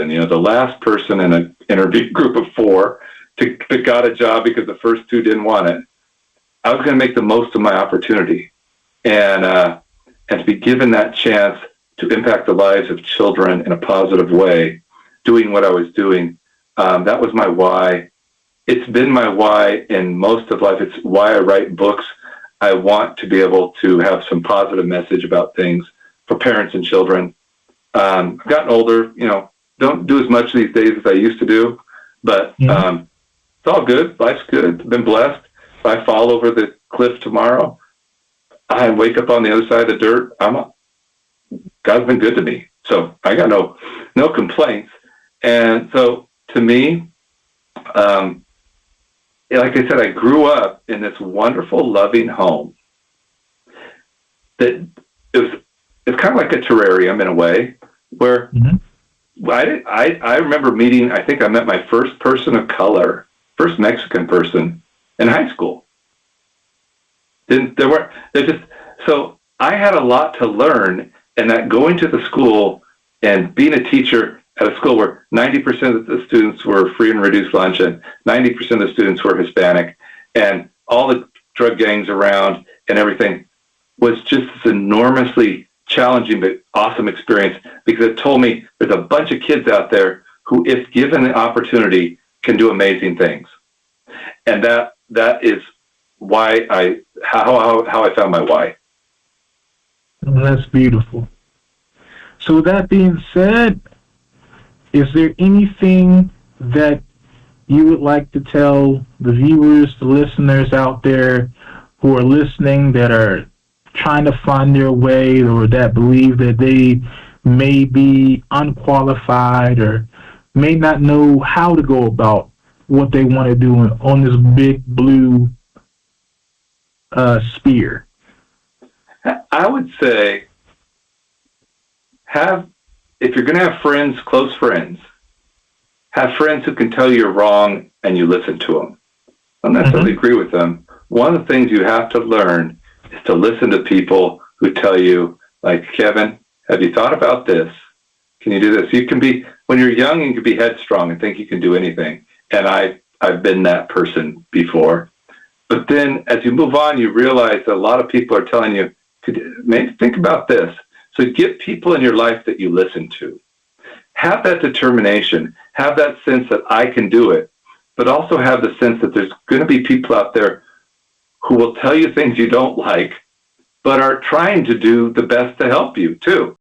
And, the last person in an interview group of four that got a job because the first two didn't want it. I was going to make the most of my opportunity, and to be given that chance to impact the lives of children in a positive way, doing what I was doing. That was my why. It's been my why in most of life. It's why I write books. I want to be able to have some positive message about things for parents and children. I've gotten older, don't do as much these days as I used to do, but it's all good. Life's good. I've been blessed. If I fall over the cliff tomorrow, I wake up on the other side of the dirt. God's been good to me. So I got no complaints. And so to me, like I said, I grew up in this wonderful, loving home that it's kind of like a terrarium in a way, where I remember meeting, I think I met my first person of color, first Mexican person in high school. So I had a lot to learn, and that going to the school and being a teacher at a school where 90% of the students were free and reduced lunch and 90% of the students were Hispanic, and all the drug gangs around and everything, was just this enormously challenging but awesome experience, because it told me there's a bunch of kids out there who, if given the opportunity, can do amazing things. And that is why how I found my why. That's beautiful. So with that being said, is there anything that you would like to tell the viewers, the listeners out there who are listening that are trying to find their way, or that believe that they may be unqualified or may not know how to go about what they want to do on this big blue sphere? I would say if you're going to have friends, close friends, have friends who can tell you you're wrong and you listen to them. I don't necessarily agree with them. One of the things you have to learn is to listen to people who tell you, like, Kevin, have you thought about this? Can you do this? You can be, when you're young, you can be headstrong and think you can do anything. And I've been that person before. But then as you move on, you realize that a lot of people are telling you, maybe think about this. So get people in your life that you listen to. Have that determination. Have that sense that I can do it. But also have the sense that there's going to be people out there who will tell you things you don't like, but are trying to do the best to help you too.